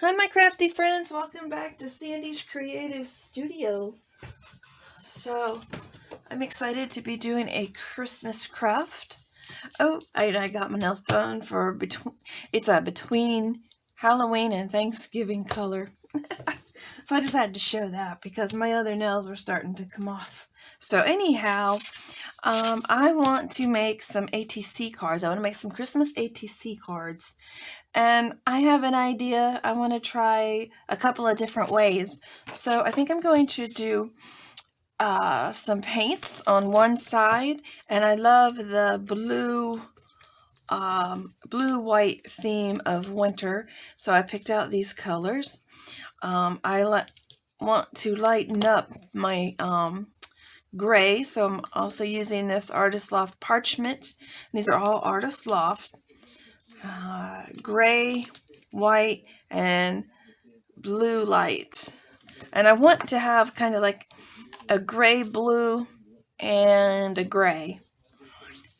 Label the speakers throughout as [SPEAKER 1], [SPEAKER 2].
[SPEAKER 1] Hi, my crafty friends. Welcome back to Sandy's Creative Studio. So, I'm excited to be doing a Christmas craft. Oh, I got my nails done for between Halloween and Thanksgiving color. So I just had to show that because my other nails were starting to come off. So anyhow, I want to make some ATC cards. I want to make some Christmas ATC cards. And I have an idea. I want to try a couple of different ways. So I think I'm going to do some paints on one side. And I love the blue-white theme of winter. So I picked out these colors. I want to lighten up my gray. So I'm also using this Artist Loft parchment. These are all Artist Loft. Gray, white, and blue light. And I want to have kind of like a gray blue and a gray.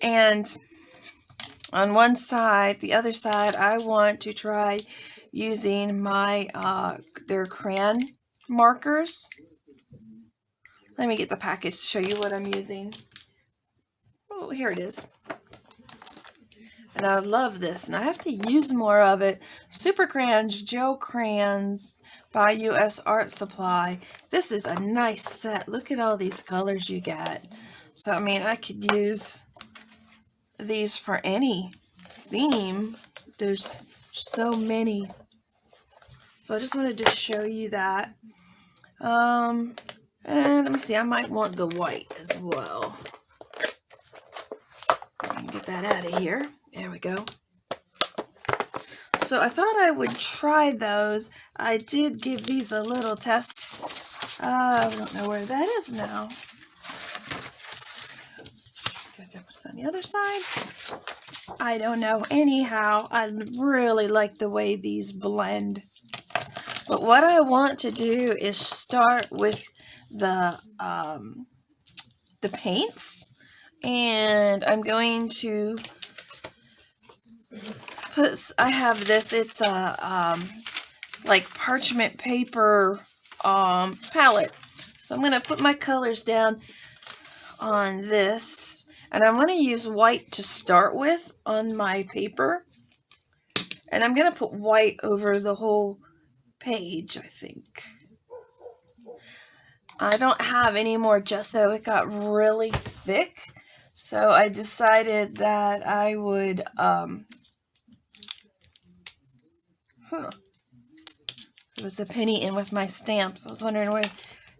[SPEAKER 1] And on one side, the other side, I want to try using my their crayon markers. Let me get the package to show you what I'm using. Oh, here it is. And I love this, and I have to use more of it. Super Crayons, Gel Crayons by US Art Supply. This is a nice set. Look at all these colors you get. So, I mean, I could use these for any theme. There's so many. So I just wanted to show you that. And let me see, I might want the white as well. Get that out of here. There we go. So I thought I would try those. I did give these a little test. I don't know where that is now. On the other side? I don't know. Anyhow, I really like the way these blend. But what I want to do is start with the paints. And I'm going to I have this, it's a like parchment paper palette. So I'm going to put my colors down on this, and I'm going to use white to start with on my paper, and I'm going to put white over the whole page. I think I don't have any more gesso. It got really thick, so I decided that I would there was a penny in with my stamps. I was wondering where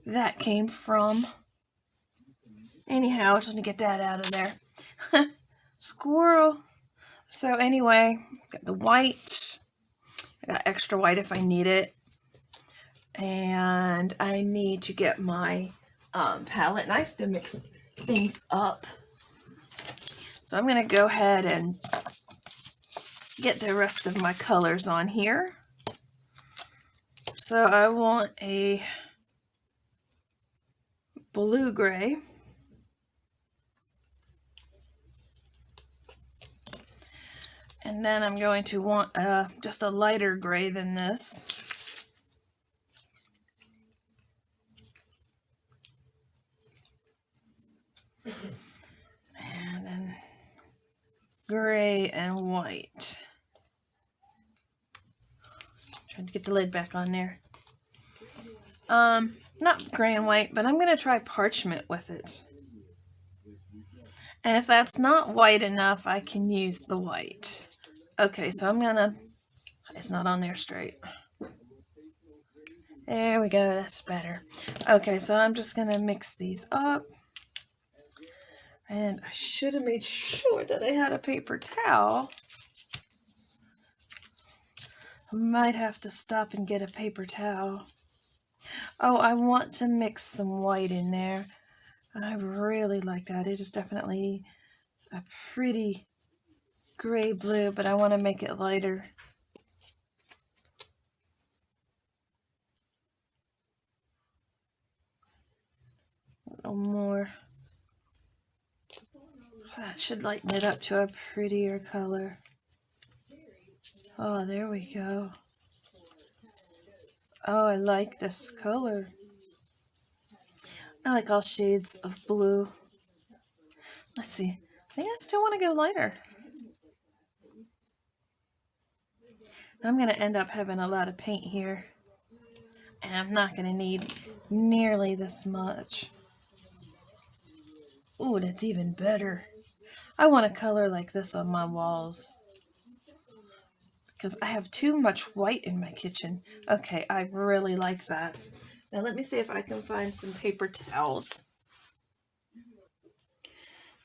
[SPEAKER 1] that came from. Anyhow, I just want to get that out of there. Squirrel. So anyway, got the white. I got extra white if I need it. And I need to get my palette knife to mix things up. So I'm going to go ahead and get the rest of my colors on here. So I want a blue-gray. And then I'm going to want just a lighter gray than this. And then gray and white. Trying to get the lid back on there. Not gray and white, but I'm going to try parchment with it. And if that's not white enough, I can use the white. Okay, so I'm going to... It's not on there straight. There we go, that's better. Okay, so I'm just going to mix these up. And I should have made sure that I had a paper towel. I might have to stop and get a paper towel. Oh, I want to mix some white in there. I really like that. It is definitely a pretty gray blue, but I want to make it lighter. A little more. That should lighten it up to a prettier color. Oh, there we go. Oh, I like this color. I like all shades of blue. Let's see. I think I still want to go lighter. I'm going to end up having a lot of paint here. And I'm not going to need nearly this much. Ooh, that's even better. I want a color like this on my walls. Because I have too much white in my kitchen. Okay, I really like that. Now let me see if I can find some paper towels.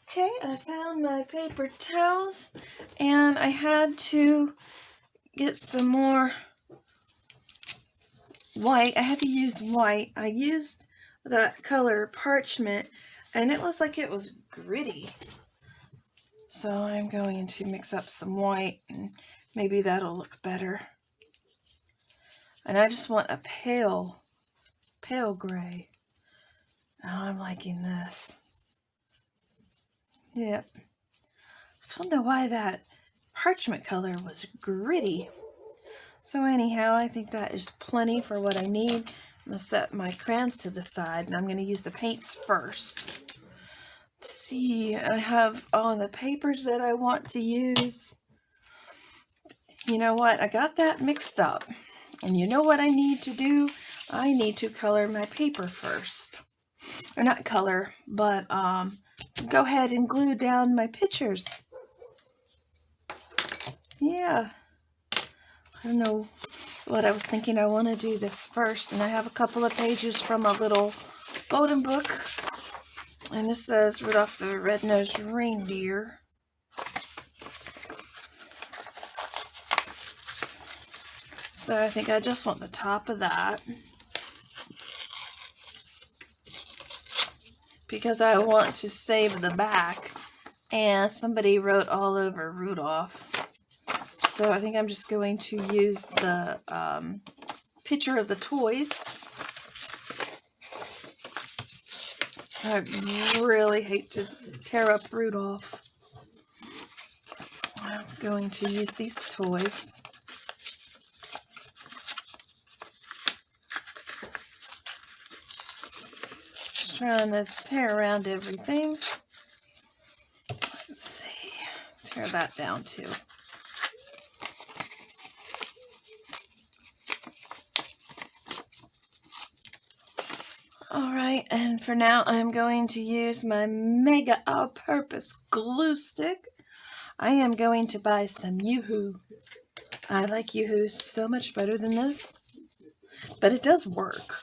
[SPEAKER 1] Okay, I found my paper towels. And I had to get some more white. I had to use white. I used that color parchment and it was like it was gritty. So I'm going to mix up some white and maybe that'll look better. And I just want a pale gray. Now I'm liking this. Yep. I don't know why that parchment color was gritty. So anyhow, I think that is plenty for what I need. I'm going to set my crayons to the side and I'm going to use the paints first. Let's see, I have all the papers that I want to use. You know what? I got that mixed up. And you know what I need to do? I need to color my paper first. Or not color, but go ahead and glue down my pictures. Yeah. I don't know what I was thinking. I want to do this first. And I have a couple of pages from a little golden book. And this says Rudolph the Red-Nosed Reindeer. So I think I just want the top of that. Because I want to save the back. And somebody wrote all over Rudolph. So I think I'm just going to use the picture of the toys. I really hate to tear up Rudolph. I'm going to use these toys. Just trying to tear around everything. Let's see. Tear that down too. Alright, and for now I'm going to use my Mega All-Purpose Glue Stick. I am going to buy some Yoo-Hoo. I like Yoo-Hoo so much better than this, but it does work.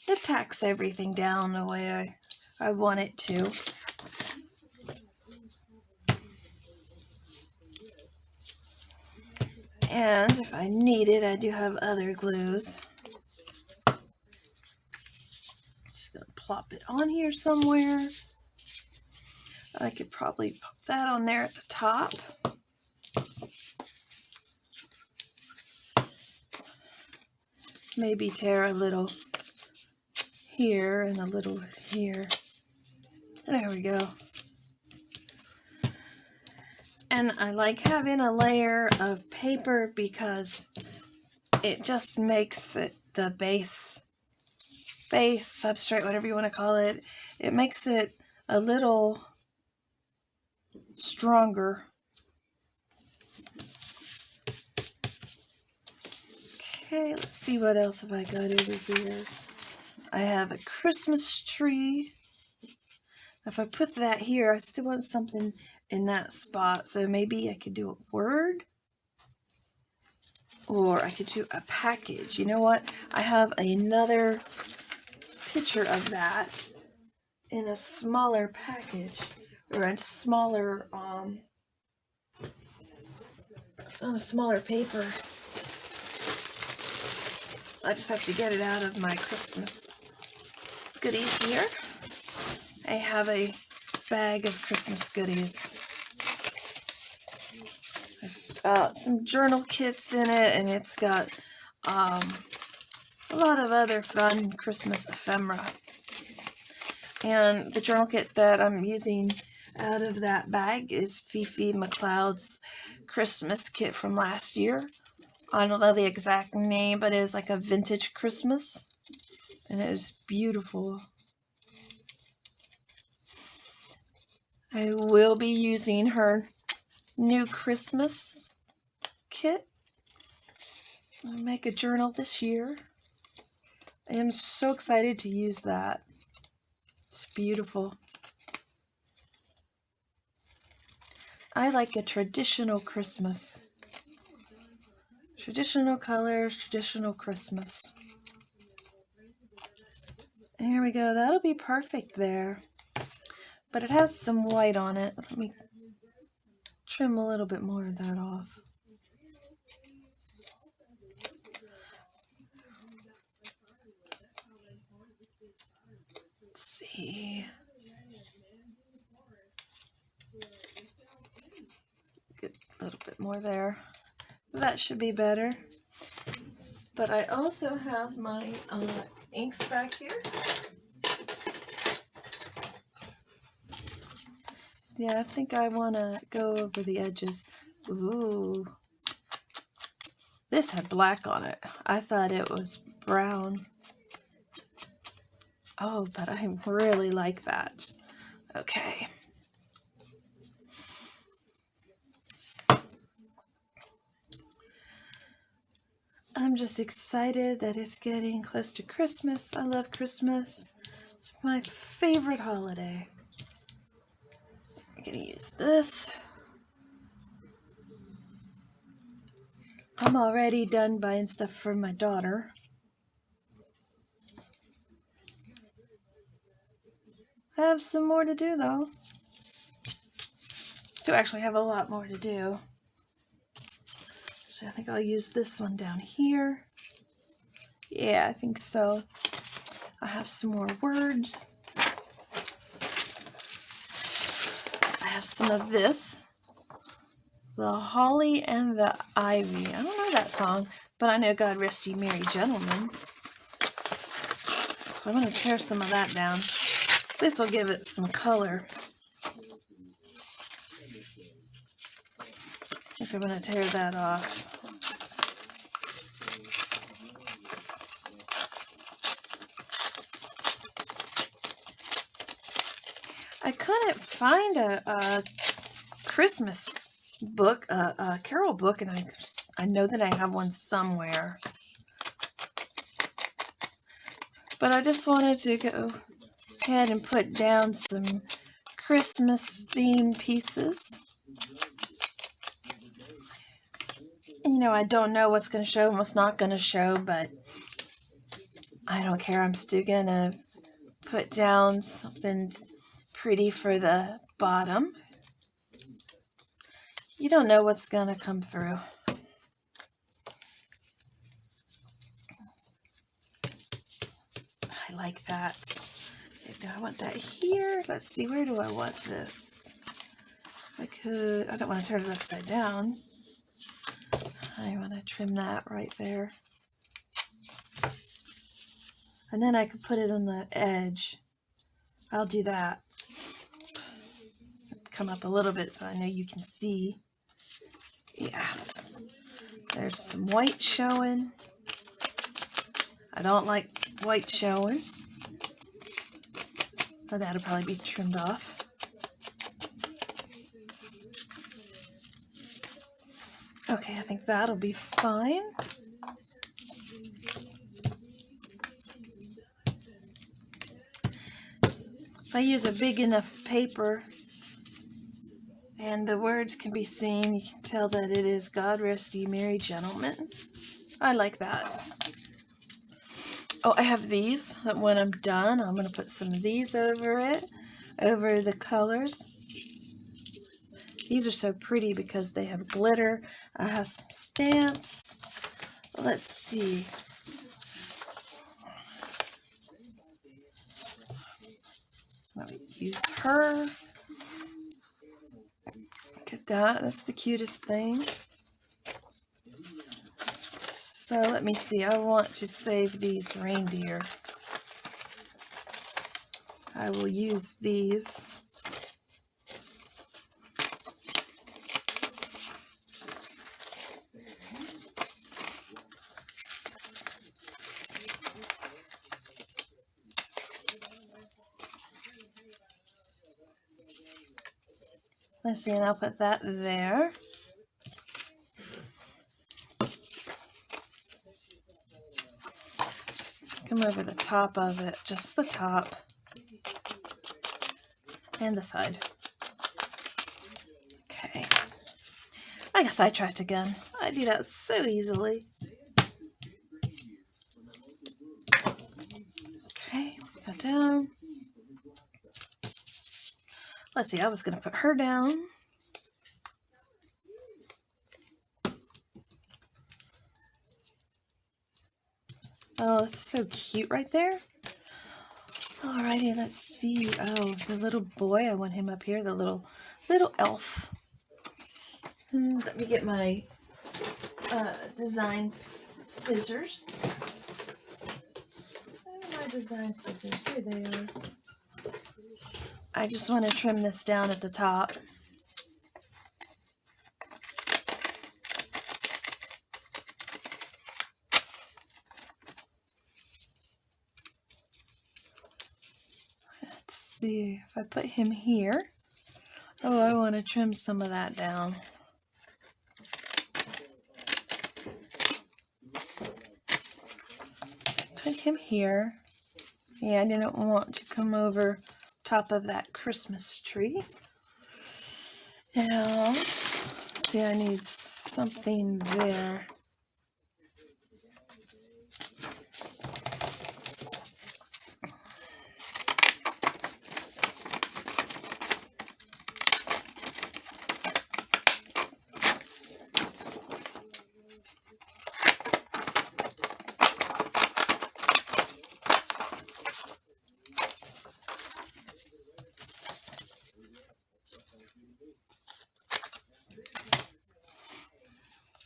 [SPEAKER 1] It tacks everything down the way I want it to. And if I need it, I do have other glues. Just gonna plop it on here somewhere. I could probably pop that on there at the top. Maybe tear a little here and a little here. There we go. And I like having a layer of paper because it just makes it the base, substrate, whatever you want to call it. It makes it a little stronger. Okay, let's see what else have I got over here. I have a Christmas tree. If I put that here, I still want something in that spot. So maybe I could do a word. Or I could do a package. You know what? I have another picture of that in a smaller package. Or a smaller, it's on a smaller paper. I just have to get it out of my Christmas goodies here. I have a bag of Christmas goodies. There's some journal kits in it, and it's got a lot of other fun Christmas ephemera. And the journal kit that I'm using out of that bag is Fifi McLeod's Christmas kit from last year. I don't know the exact name, but it is like a vintage Christmas. And it is beautiful. I will be using her new Christmas kit. I'll make a journal this year. I am so excited to use that. It's beautiful. I like a traditional Christmas. Traditional colors, traditional Christmas. Here we go. That'll be perfect there. But it has some white on it. Let me trim a little bit more of that off. Let's see. Get a little bit more there. That should be better. But I also have my inks back here. Yeah, I think I want to go over the edges. Ooh. This had black on it. I thought it was brown. Oh, but I really like that. Okay. I'm just excited that it's getting close to Christmas. I love Christmas. It's my favorite holiday. I'm going to use this. I'm already done buying stuff for my daughter. I have some more to do though. Still actually have a lot more to do. So I think I'll use this one down here. Yeah, I think so. I have some more words. I have some of this. The Holly and the Ivy. I don't know that song, but I know God Rest Ye Merry Gentlemen. So I'm going to tear some of that down. This will give it some color. I think I'm going to tear that off. I couldn't find a Christmas book, a carol book, and I know that I have one somewhere. But I just wanted to go ahead and put down some Christmas themed pieces. And, you know, I don't know what's going to show and what's not going to show, but I don't care. I'm still going to put down something pretty for the bottom. You don't know what's going to come through. I like that. Do I want that here? Let's see, where do I want this? I don't want to turn it upside down. I want to trim that right there. And then I could put it on the edge. I'll do that. Come up a little bit so I know you can see. Yeah. There's some white showing. I don't like white showing. So that'll probably be trimmed off. Okay, I think that'll be fine. If I use a big enough paper and the words can be seen, you can tell that it is God Rest Ye Merry Gentlemen. I like that. Oh, I have these that when I'm done, I'm going to put some of these over it, over the colors. These are so pretty because they have glitter. I have some stamps. Let's see. Let me use her. Look at that. That's the cutest thing. So let me see. I want to save these reindeer. I will use these. Let's see, and I'll put that there. Just come over the top of it, just the top and the side. Okay. I guess I tried again. I do that so easily. Okay, put that down. Let's see, I was going to put her down. Oh, that's so cute right there. Alrighty, let's see. Oh, the little boy, I want him up here, the little elf. Let me get my design scissors. Where are my design scissors? Here they are. I just want to trim this down at the top. Let's see if I put him here. Oh, I want to trim some of that down. So put him here. Yeah, I didn't want to come over top of that Christmas tree. Now, see, I need something there.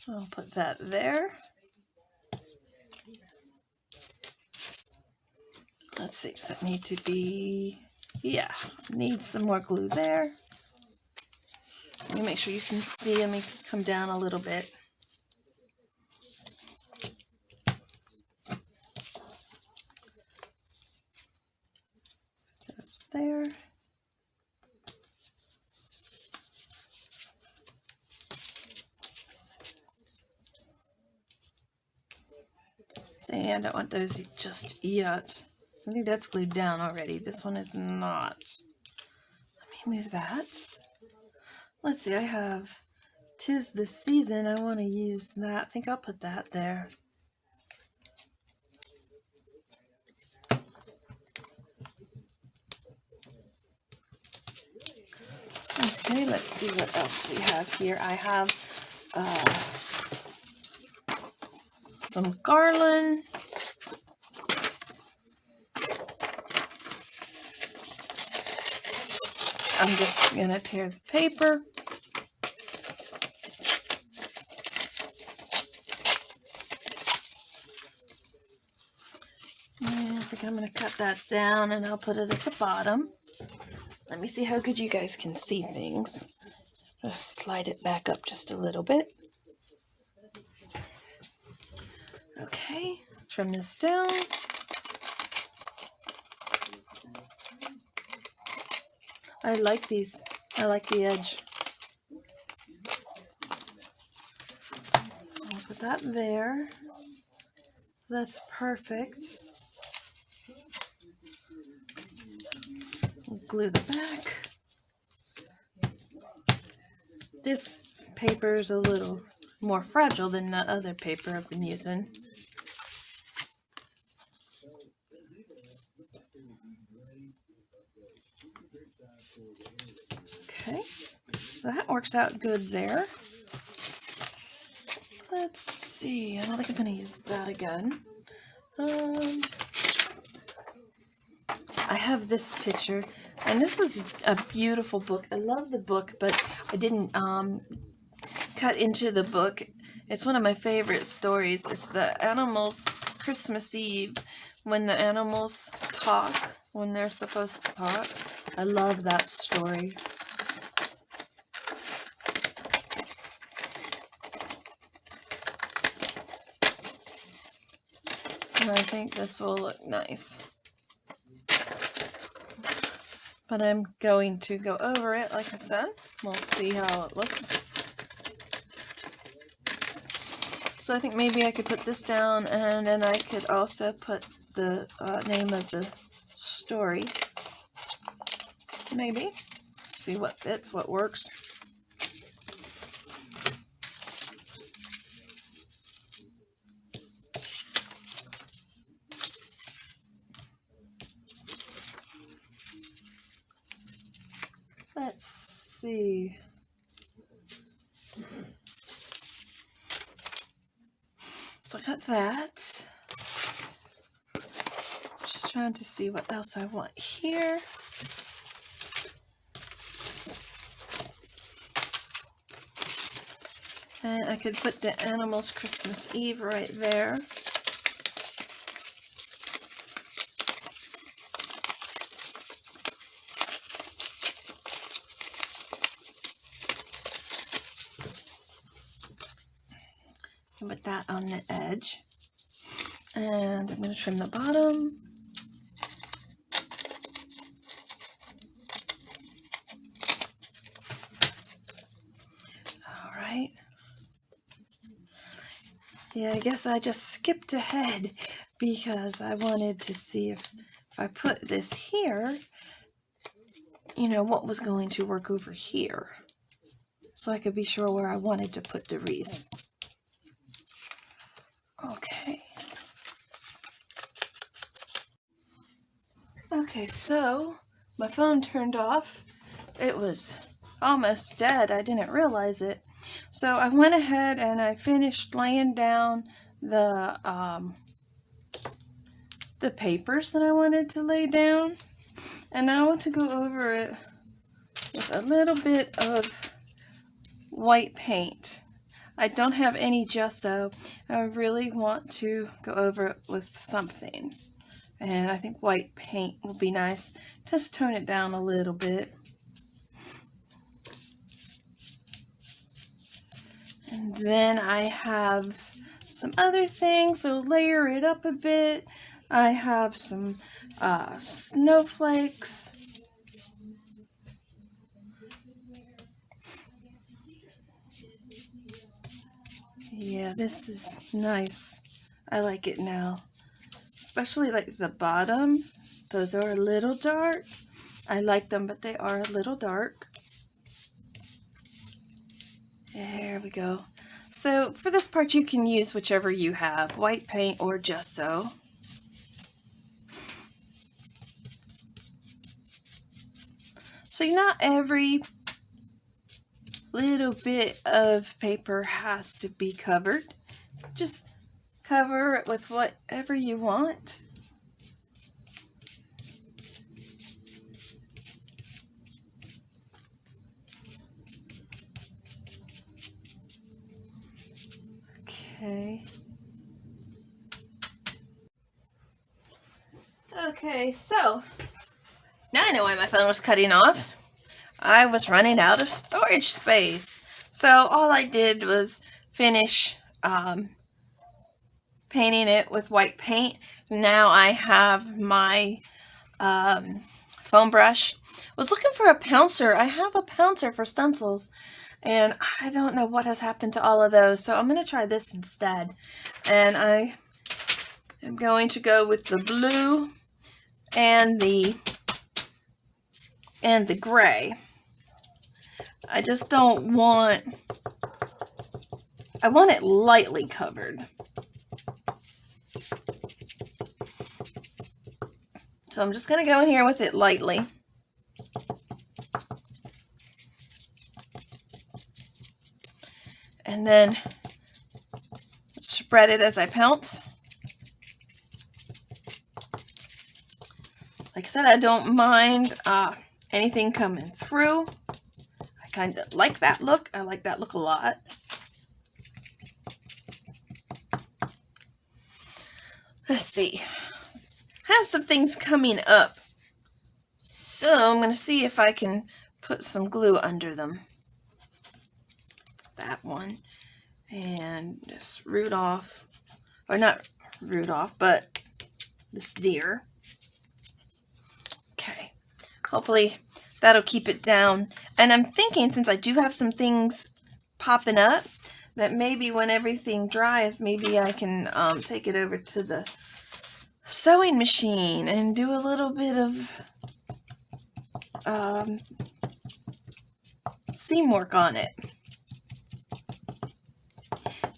[SPEAKER 1] I'll put that there. Let's see, does that need to be, yeah, needs some more glue there. Let me make sure you can see. Let me come down a little bit. That's there. See, I don't want those just yet. I think that's glued down already. This one is not. Let me move that. Let's see, I have 'Tis the Season. I want to use that. I think I'll put that there. Okay, let's see what else we have here. I have some garland. I'm just going to tear the paper. And I think I'm going to cut that down and I'll put it at the bottom. Let me see how good you guys can see things. Just slide it back up just a little bit. Okay, trim this down. I like these. I like the edge. So I'll put that there. That's perfect. Glue the back. This paper is a little more fragile than the other paper I've been using. Okay, that works out good there. Let's see, I don't think I'm going to use that again. I have this picture, and this is a beautiful book. I love the book, but I didn't cut into the book. It's one of my favorite stories. It's the animals Christmas Eve, when the animals talk, when they're supposed to talk. I love that story. And I think this will look nice. but I'm going to go over it, like I said. We'll see how it looks. So I think maybe I could put this down, and then I could also put the name of the story. Maybe. See what fits, what works. Let's see. So I got that. Just trying to see what else I want here. And I could put the animals Christmas Eve right there. And put that on the edge. And I'm going to trim the bottom. All right. Yeah, I guess I just skipped ahead because I wanted to see if I put this here, you know, what was going to work over here. So I could be sure where I wanted to put the wreath. Okay. Okay, so my phone turned off. It was almost dead. I didn't realize it. So I went ahead and I finished laying down the papers that I wanted to lay down. And now I want to go over it with a little bit of white paint. I don't have any gesso. I really want to go over it with something. And I think white paint will be nice. Just tone it down a little bit. And then I have some other things, so layer it up a bit. I have some snowflakes. Yeah, this is nice. I like it now. Especially like the bottom. Those are a little dark. I like them, but they are a little dark. There we go. So for this part you can use whichever you have, white paint or gesso. So not every little bit of paper has to be covered. Just cover it with whatever you want. Okay. Okay, so now I know why my phone was cutting off. I was running out of storage space. So all I did was finish painting it with white paint. Now I have my foam brush. I was looking for a pouncer. I have a pouncer for stencils, and I don't know what has happened to all of those, so I'm going to try this instead. And I am going to go with the blue and the gray. I just don't want, I want it lightly covered. So I'm just going to go in here with it lightly. And then spread it as I pounce. Like I said, I don't mind anything coming through. I kind of like that look. I like that look a lot. Let's see. I have some things coming up. So I'm going to see if I can put some glue under them. That one. And just Rudolph. Or not Rudolph, but this deer. Okay. hopefully that'll keep it down. And I'm thinking, since I do have some things popping up, that maybe when everything dries, maybe I can take it over to the sewing machine and do a little bit of seam work on it.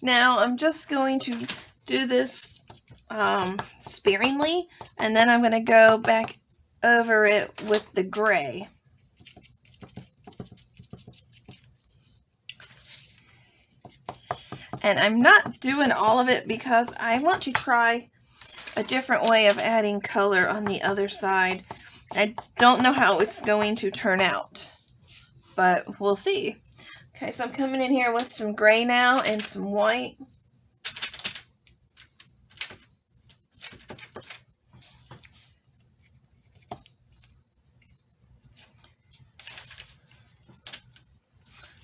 [SPEAKER 1] Now I'm just going to do this sparingly, and then I'm going to go back over it with the gray. And I'm not doing all of it because I want to try a different way of adding color on the other side. I don't know how it's going to turn out, but we'll see. Okay, so I'm coming in here with some gray now and some white.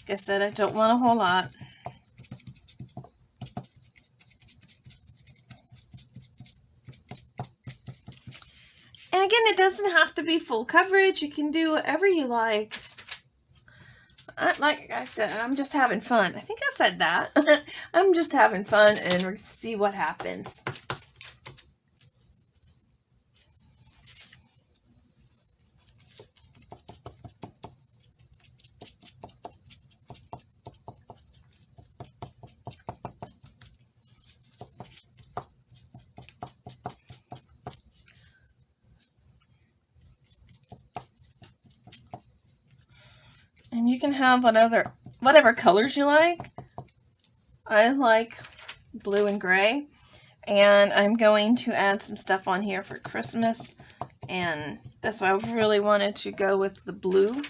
[SPEAKER 1] Like I said, I don't want a whole lot. And again, it doesn't have to be full coverage. You can do whatever you like. Like I said, I'm just having fun. I think I said that. I'm just having fun and we'll see what happens. And you can have whatever colors you like. I like blue and gray. And I'm going to add some stuff on here for Christmas. And that's why I really wanted to go with the blue.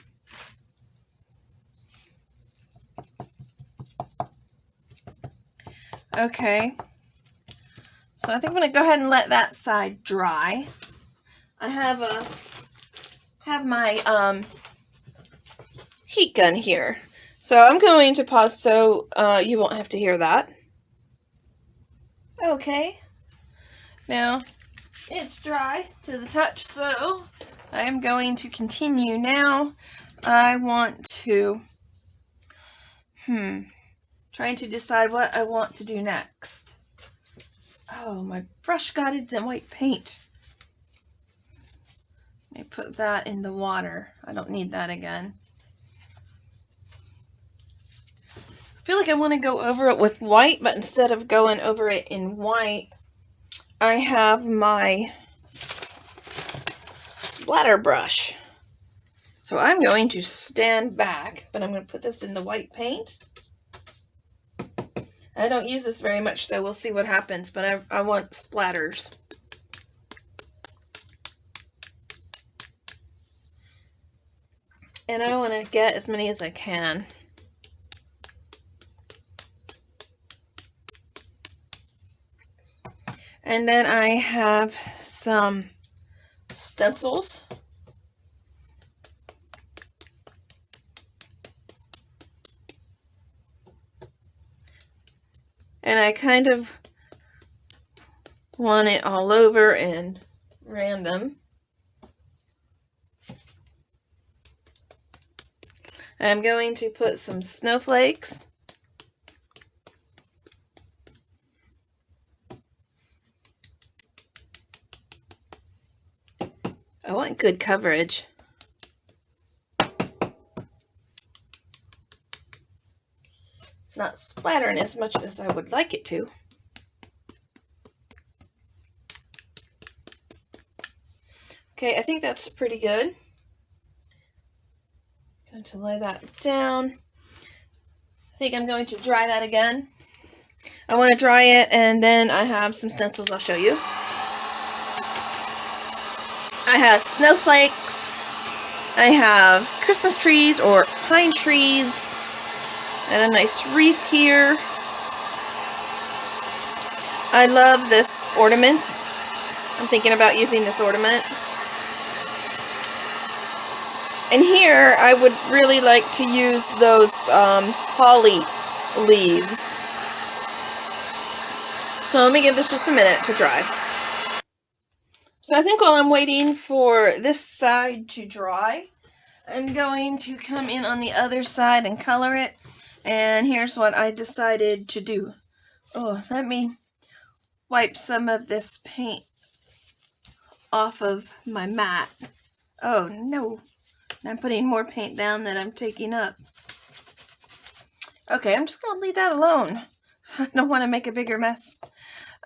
[SPEAKER 1] Okay. So I think I'm going to go ahead and let that side dry. I have my heat gun here. So I'm going to pause so you won't have to hear that. Okay. Now it's dry to the touch, so I am going to continue now. I want to trying to decide what I want to do next. Oh, my brush got in the white paint. Let me put that in the water. I don't need that again. I feel like I want to go over it with white, but instead of going over it in white, I have my splatter brush. So I'm going to stand back, but I'm going to put this in the white paint. I don't use this very much, so we'll see what happens, but I want splatters. And I want to get as many as I can. And then I have some stencils. And I kind of want it all over and random. I'm going to put some snowflakes. I want good coverage. It's not splattering as much as I would like it to. Okay, I think that's pretty good. Going to lay that down. I think I'm going to dry that again. I want to dry it, and then I have some stencils I'll show you. I have snowflakes. I have Christmas trees or pine trees. And a nice wreath here. I love this ornament. I'm thinking about using this ornament. And here, I would really like to use those holly leaves. So let me give this just a minute to dry. So I think while I'm waiting for this side to dry, I'm going to come in on the other side and color it. And here's what I decided to do. Oh, let me wipe some of this paint off of my mat. Oh no, I'm putting more paint down than I'm taking up. Okay, I'm just going to leave that alone. I don't want to make a bigger mess.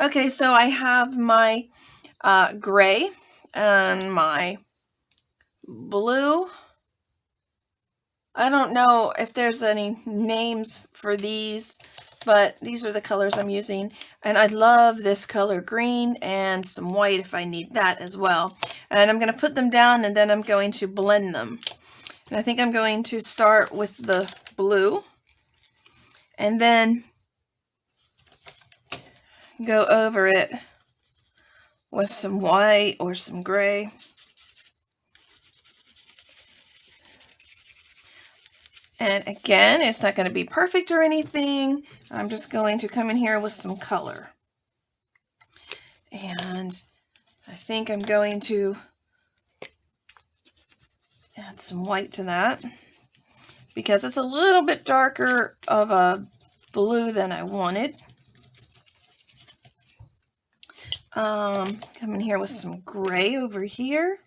[SPEAKER 1] Okay, so I have my gray and my blue. I don't know if there's any names for these, but these are the colors I'm using. And I love this color green and some white if I need that as well. And I'm going to put them down and then I'm going to blend them. And I think I'm going to start with the blue and then go over it with some white or some gray. And again, it's not going to be perfect or anything. I'm just going to come in here with some color. And I think I'm going to add some white to that because it's a little bit darker of a blue than I wanted. Come in here with some gray over here.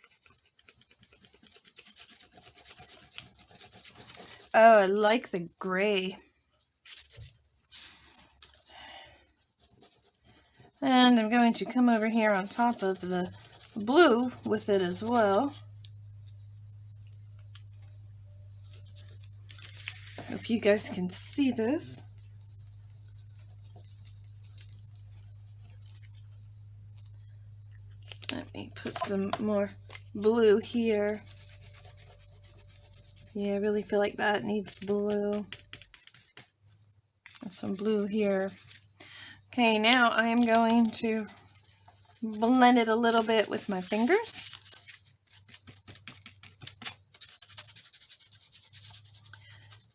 [SPEAKER 1] Oh, I like the gray. And I'm going to come over here on top of the blue with it as well. Hope you guys can see this. Let me put some more blue here. Yeah, I really feel like that needs blue. And some blue here. Okay, now I am going to blend it a little bit with my fingers.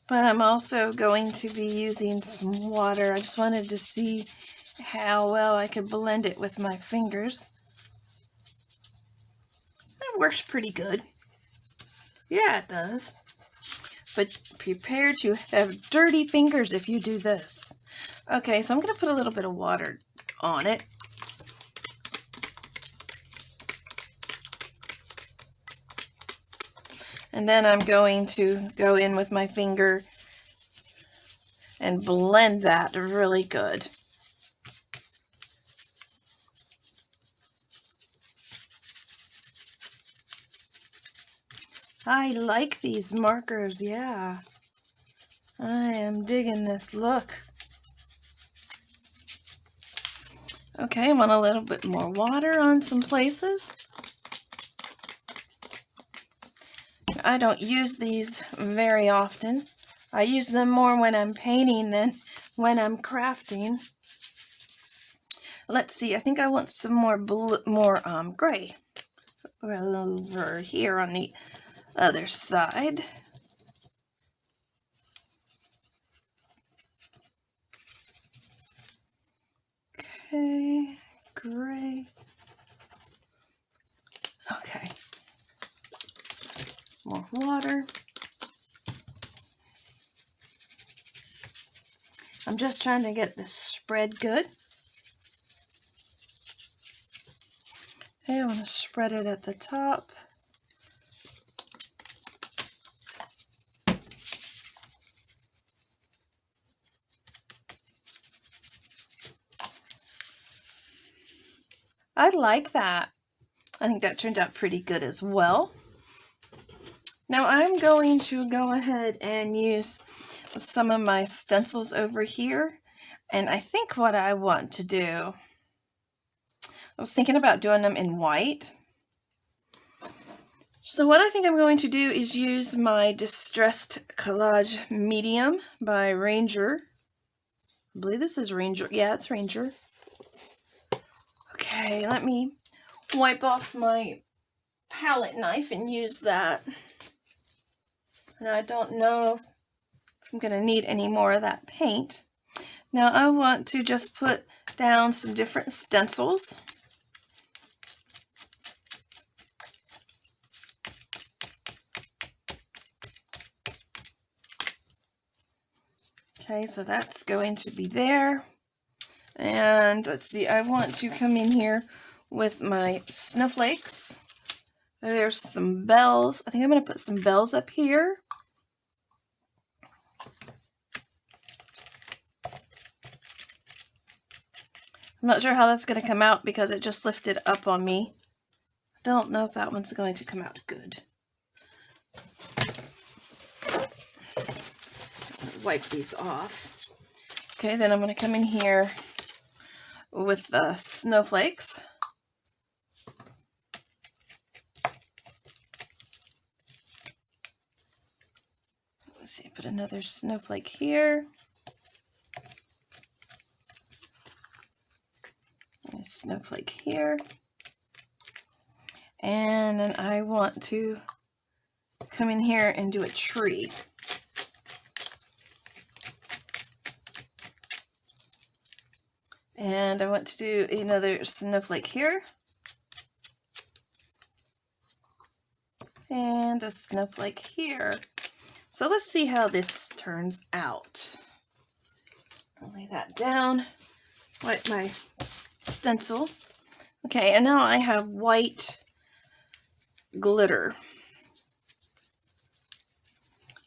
[SPEAKER 1] But I'm also going to be using some water. I just wanted to see how well I could blend it with my fingers. It works pretty good. Yeah, it does. But prepare to have dirty fingers if you do this. Okay, so I'm going to put a little bit of water on it. And then I'm going to go in with my finger and blend that really good. I like these markers, yeah. I am digging this look. Okay, I want a little bit more water on some places. I don't use these very often. I use them more when I'm painting than when I'm crafting. Let's see, I think I want some more blue, gray over here on the other side. Okay, gray. Okay. More water. I'm just trying to get this spread good. Okay, I want to spread it at the top. I like that. I think that turned out pretty good as well. Now I'm going to go ahead and use some of my stencils over here. And I think what I want to do, I was thinking about doing them in white. So what I think I'm going to do is use my Distressed Collage Medium by Ranger. I believe this is Ranger. Yeah, it's Ranger. Okay, let me wipe off my palette knife and use that. And I don't know if I'm going to need any more of that paint. Now I want to just put down some different stencils. Okay, so that's going to be there. And let's see, I want to come in here with my snowflakes. There's some bells. I think I'm going to put some bells up here. I'm not sure how that's going to come out because it just lifted up on me. I don't know if that one's going to come out good. Wipe these off. Okay, then I'm going to come in here with the snowflakes. Let's see, put another snowflake here. A snowflake here. And then I want to come in here and do a tree. And I want to do another snowflake here. And a snowflake here. So let's see how this turns out. I'll lay that down. Wipe my stencil. Okay, and now I have white glitter.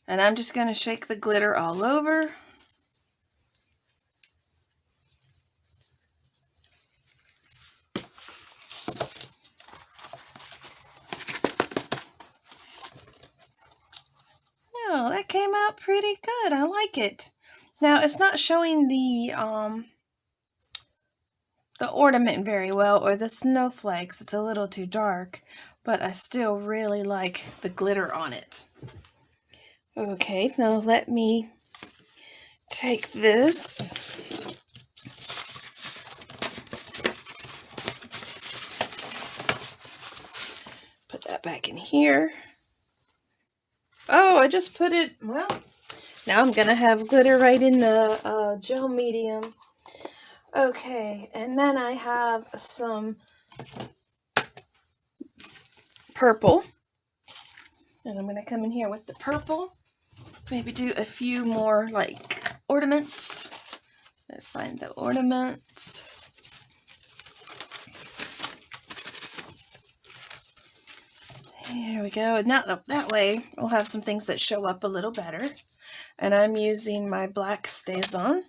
[SPEAKER 1] And I'm just going to shake the glitter all over. Oh, that came out pretty good. I like it. Now, it's not showing the ornament very well, or the snowflakes. It's a little too dark, but I still really like the glitter on it. Okay, now let me take this. Put that back in here. Oh, I just put it, well, now I'm going to have glitter right in the gel medium. Okay, and then I have some purple. And I'm going to come in here with the purple. Maybe do a few more, like, ornaments. Let's find the ornaments. Here we go. And that way, we'll have some things that show up a little better. And I'm using my black StazOn.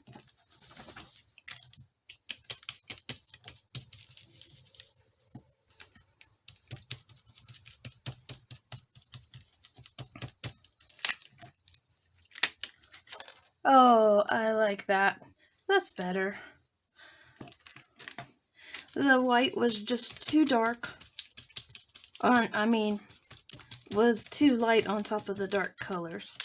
[SPEAKER 1] Oh, I like that. That's better. The white was just too dark. Was too light on top of the dark colors.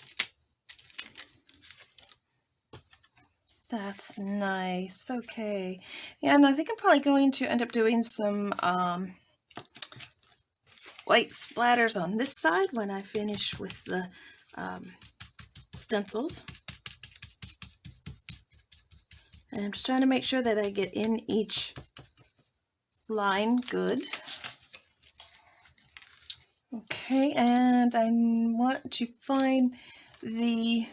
[SPEAKER 1] That's nice. Okay. Yeah, and I think I'm probably going to end up doing some white splatters on this side when I finish with the stencils. And I'm just trying to make sure that I get in each line good. Okay, and I want to find the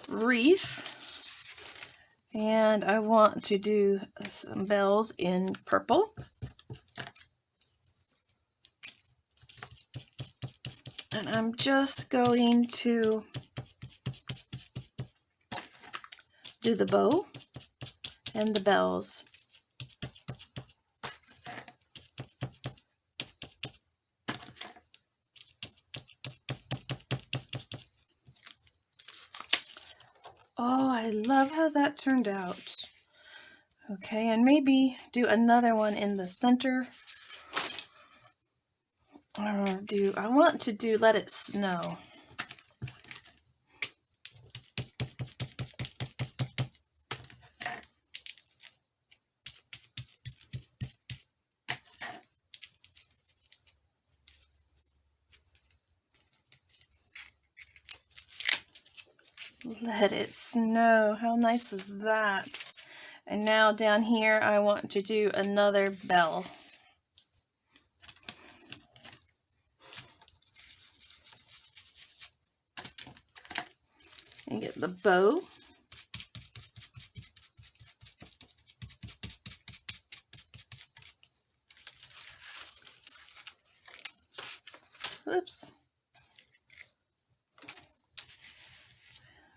[SPEAKER 1] wreath. And I want to do some bells in purple. And I'm just going to do the bow and the bells. Oh, I love how that turned out. Okay, and maybe do another one in the center. Or I want to do Let It Snow. Let it snow. How nice is that? And now down here I want to do another bell. and get the bow. Oops.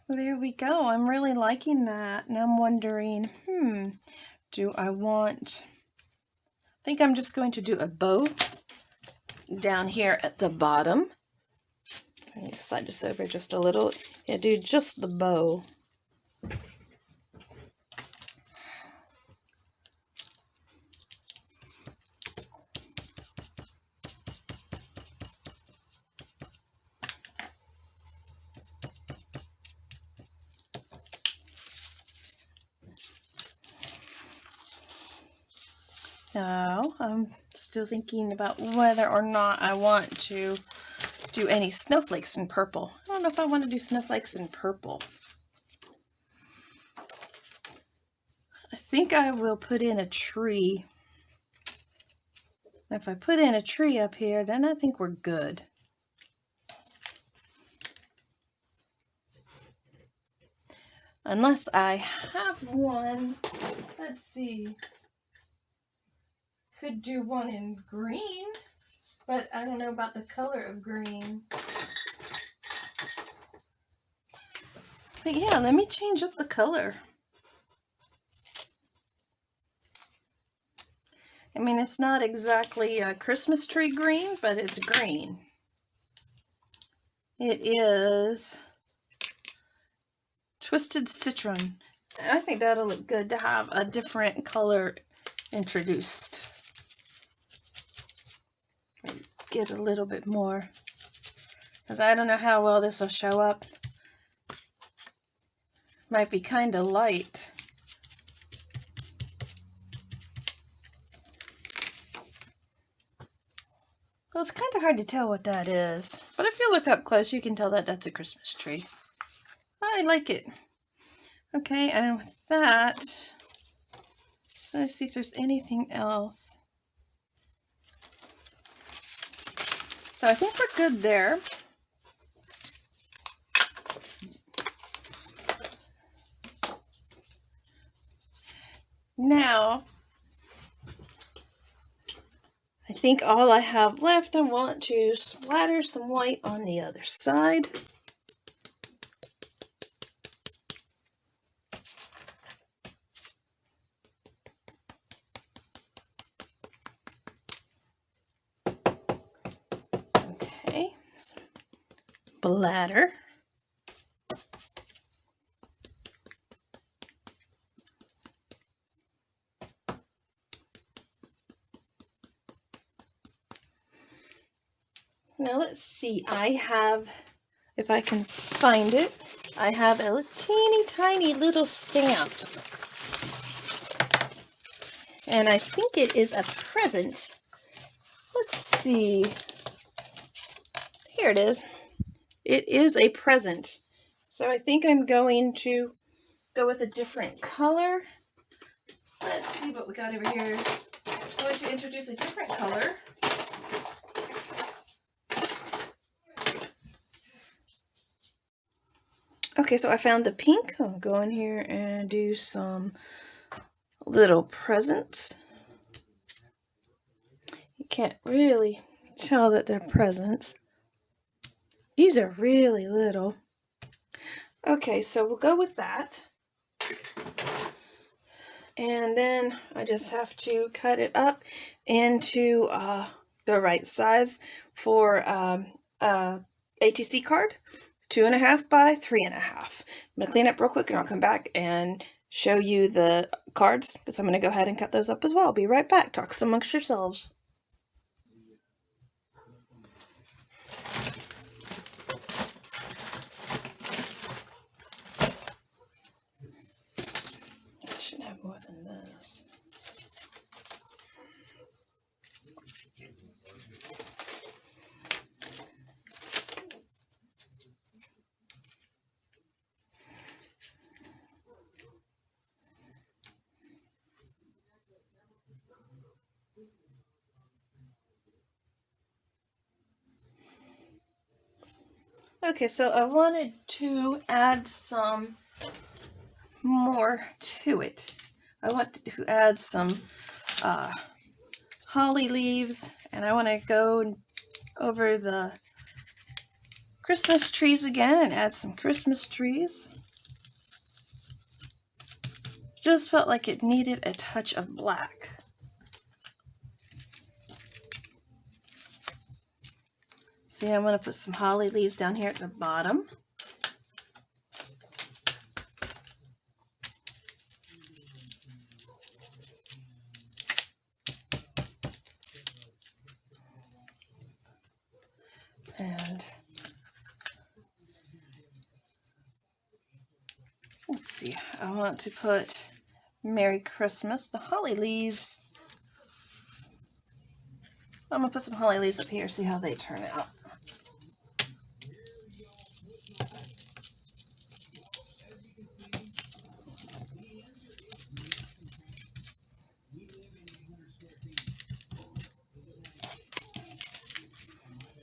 [SPEAKER 1] There we go. I'm really liking that. Now I'm wondering, do I want... I think I'm just going to do a bow down here at the bottom. Let me slide this over just a little. Yeah, do just the bow. Now, I'm still thinking about whether or not I want to do any snowflakes in purple. I don't know if I want to do snowflakes in purple. I think I will put in a tree. If I put in a tree up here, then I think we're good. Unless I have one, let's see. Could do one in green, but I don't know about the color of green. But yeah, let me change up the color. I mean, it's not exactly a Christmas tree green, but it's green. It is Twisted Citron. I think that'll look good to have a different color introduced. Get a little bit more, because I don't know how well this will show up. Might be kind of light. Well, it's kind of hard to tell what that is, but if you look up close, you can tell that that's a Christmas tree. I like it. Okay, and with that, let's see if there's anything else. So I think we're good there. Now, I think all I have left, I want to splatter some white on the other side. Okay, splatter. Now let's see, I have, if I can find it, I have a teeny tiny little stamp. And I think it is a present. Let's see. Here it is. It is a present. So I think I'm going to go with a different color. Let's see what we got over here. I'm going to introduce a different color. Okay, so I found the pink. I'll go in here and do some little presents. You can't really tell that they're presents. These are really little. Okay, so we'll go with that. And then I just have to cut it up into the right size for ATC card. 2.5 by 3.5. I'm going to clean up real quick and I'll come back and show you the cards, because I'm going to go ahead and cut those up as well. I'll be right back. Talk amongst yourselves. I should have more than this. Okay, so I wanted to add some more to it. I want to add some holly leaves, and I want to go over the Christmas trees again and add some Christmas trees. Just felt like it needed a touch of black. See, I'm going to put some holly leaves down here at the bottom. And let's see, I want to put Merry Christmas, the holly leaves. I'm going to put some holly leaves up here, see how they turn out.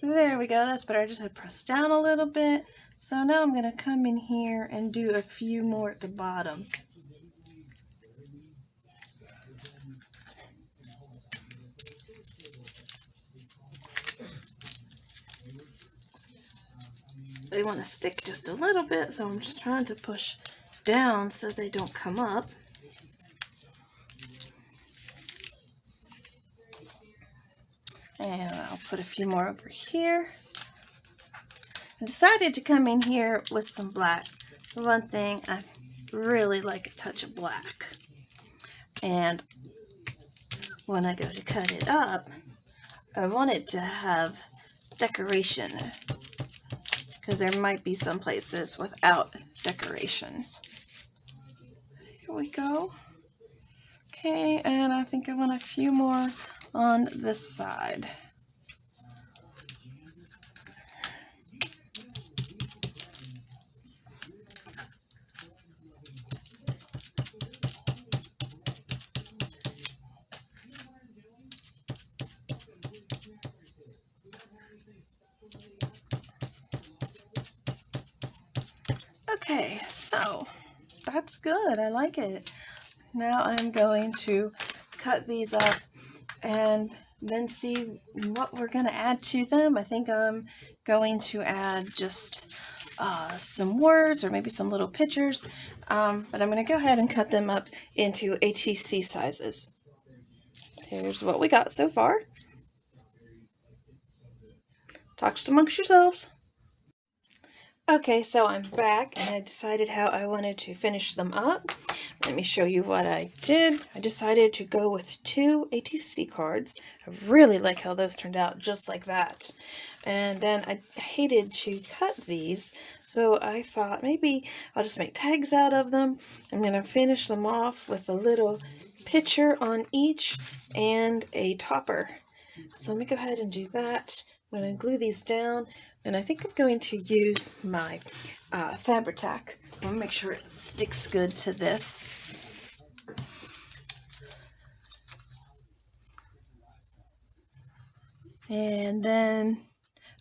[SPEAKER 1] There we go, that's better. I just had to press down a little bit. So now I'm going to come in here and do a few more at the bottom. They want to stick just a little bit, so I'm just trying to push down so they don't come up. And I'll put a few more over here. I decided to come in here with some black. For one thing, I really like a touch of black. And when I go to cut it up, I want it to have decoration, because there might be some places without decoration. Here we go. Okay, and I think I want a few more on this side. Okay, so that's good. I like it. Now I'm going to cut these up and then see what we're going to add to them. I think I'm going to add just some words or maybe some little pictures, but I'm going to go ahead and cut them up into ATC sizes. Here's what we got so far. Talks amongst yourselves. Okay, so I'm back and I decided how I wanted to finish them up. Let me show you what I did. I decided to go with 2 ATC cards. I really like how those turned out just like that. And then I hated to cut these, so I thought maybe I'll just make tags out of them. I'm going to finish them off with a little picture on each and a topper. So let me go ahead and do that. I'm going to glue these down, and I think I'm going to use my Fabri-Tac. I want to make sure it sticks good to this. And then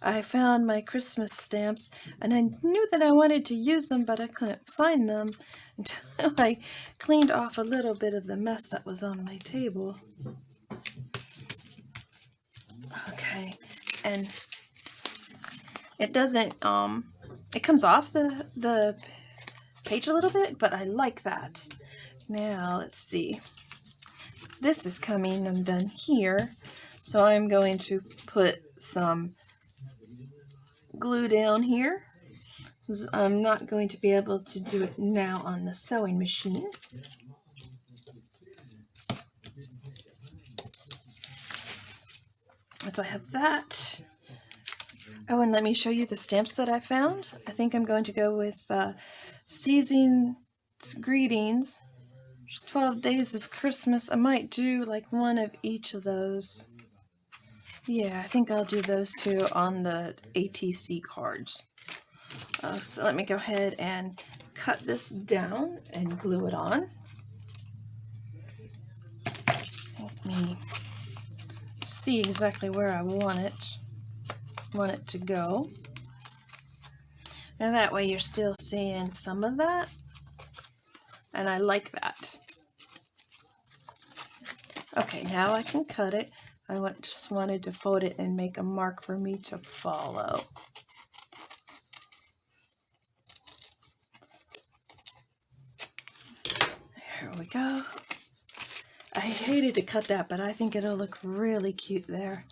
[SPEAKER 1] I found my Christmas stamps, and I knew that I wanted to use them, but I couldn't find them until I cleaned off a little bit of the mess that was on my table. Okay, and it doesn't, it comes off the page a little bit, but I like that. Now, let's see. This is coming undone here, so I'm going to put some glue down here. I'm not going to be able to do it now on the sewing machine. So I have that. Oh, and let me show you the stamps that I found. I think I'm going to go with Season's Greetings. Just 12 Days of Christmas. I might do like one of each of those. Yeah, I think I'll do those 2 on the ATC cards. So let me go ahead and cut this down and glue it on. Let me see exactly where I want it to go. And that way you're still seeing some of that. And I like that. Okay, now I can cut it. I just wanted to fold it and make a mark for me to follow. There we go. I hated to cut that, but I think it'll look really cute there.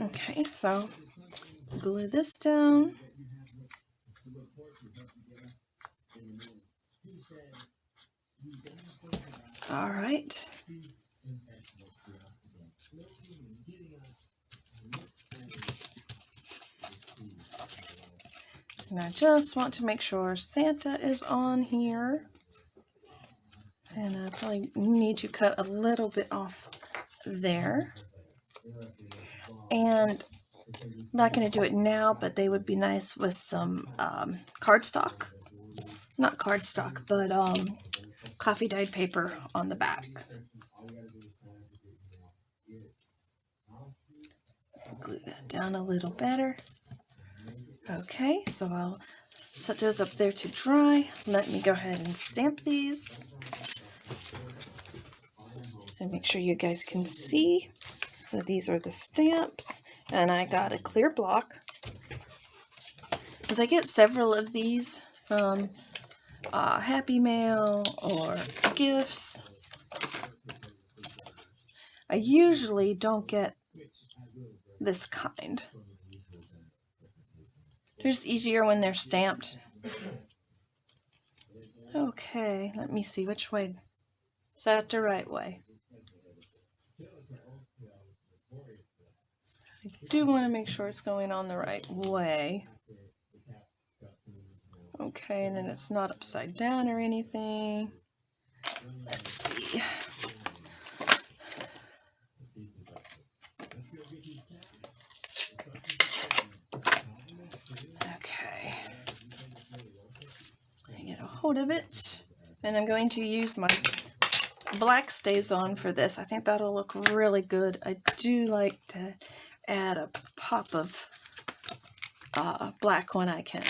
[SPEAKER 1] Okay, so glue this down. All right. And I just want to make sure Santa is on here. And I probably need to cut a little bit off there. And I'm not going to do it now, but they would be nice with some cardstock. Not cardstock, but coffee dyed paper on the back. Glue that down a little better. Okay, so I'll set those up there to dry. Let me go ahead and stamp these. And make sure you guys can see. So these are the stamps. And I got a clear block. Because I get several of these from Happy Mail or gifts. I usually don't get this kind. They're just easier when they're stamped. Okay, let me see which way. Is that the right way? I do want to make sure it's going on the right way. Okay, and then it's not upside down or anything. Let's see. Okay. I get a hold of it, and I'm going to use my black stays on for this. I think that'll look really good. I do like to add a pop of black when I can.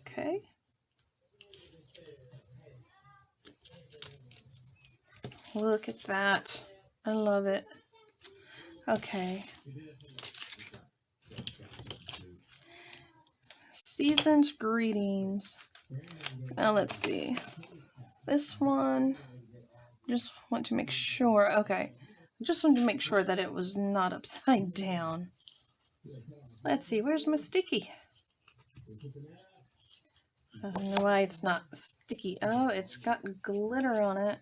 [SPEAKER 1] Okay. Look at that. I love it. Okay. Season's greetings. Now let's see. This one, just want to make sure. Okay. I just wanted to make sure that it was not upside down. Let's see. Where's my sticky? I don't know why it's not sticky. Oh, it's got glitter on it.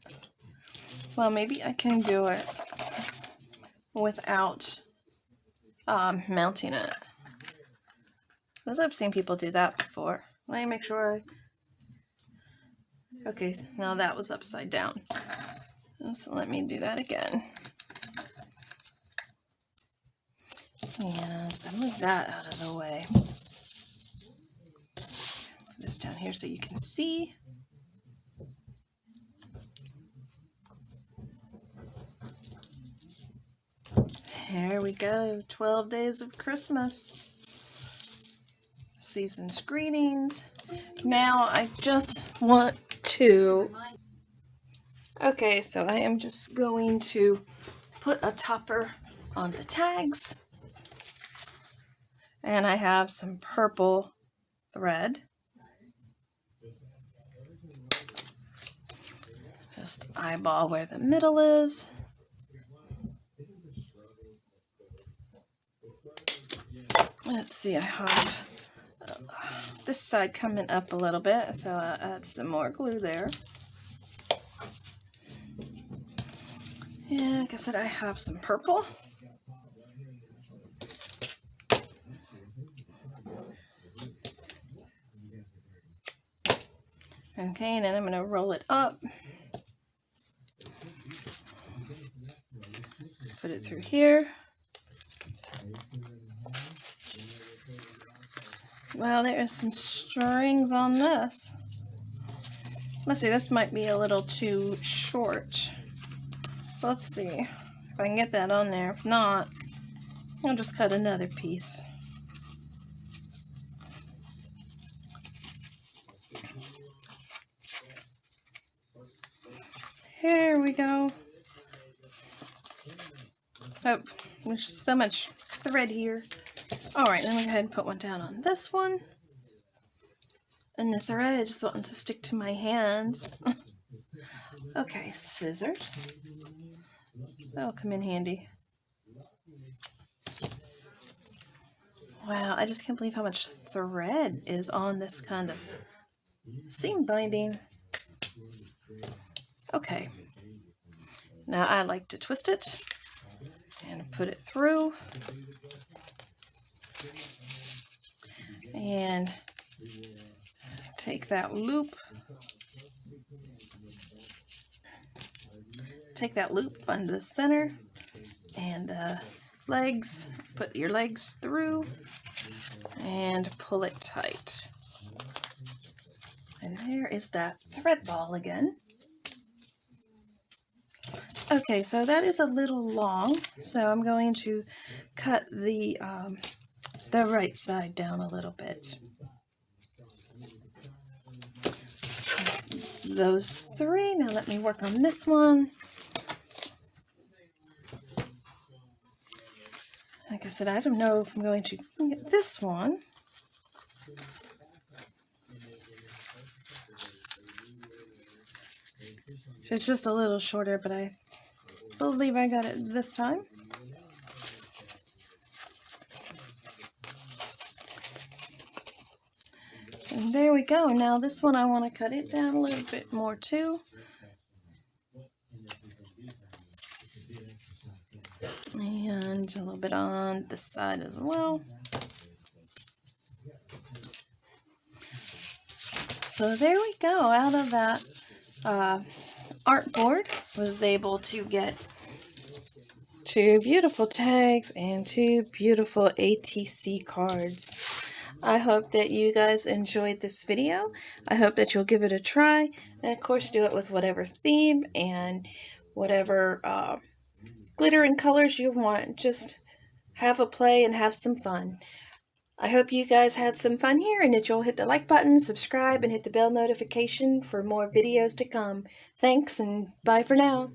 [SPEAKER 1] Well, maybe I can do it without mounting it. Because I've seen people do that before. Let me make sure. Okay, now that was upside down. So let me do that again. And I move that out of the way. Put this down here so you can see. There we go. 12 days of Christmas. Season's greetings. Now I just want to... Okay, so I am just going to put a topper on the tags. And I have some purple thread. Just eyeball where the middle is. Let's see, I have this side coming up a little bit, so I'll add some more glue there. And like I said, I have some purple. Okay, and then I'm going to roll it up. Put it through here. Well, there is some strings on this. Let's see, this might be a little too short. So let's see. If I can get that on there. If not, I'll just cut another piece. Here we go. Oh, there's so much thread here. Alright, let me go ahead and put one down on this one. And the thread just wanting to stick to my hands. Okay, scissors. That'll come in handy. Wow, I just can't believe how much thread is on this kind of seam binding. Okay, now I like to twist it and put it through. And take that loop. Take that loop, find the center and the legs. Put your legs through and pull it tight. And there is that thread ball again. Okay, so that is a little long, so I'm going to cut the right side down a little bit. There's those three. Now let me work on this one. Like I said, I don't know if I'm going to get this one. It's just a little shorter, but I believe I got it this time. And there we go. Now this one I want to cut it down a little bit more too. And a little bit on this side as well. So there we go. Out of that artboard, was able to get 2 beautiful tags and 2 beautiful ATC cards. I hope that you guys enjoyed this video. I hope that you'll give it a try. And of course, do it with whatever theme and whatever glitter and colors you want. Just have a play and have some fun. I hope you guys had some fun here and that you'll hit the like button, subscribe, and hit the bell notification for more videos to come. Thanks and bye for now.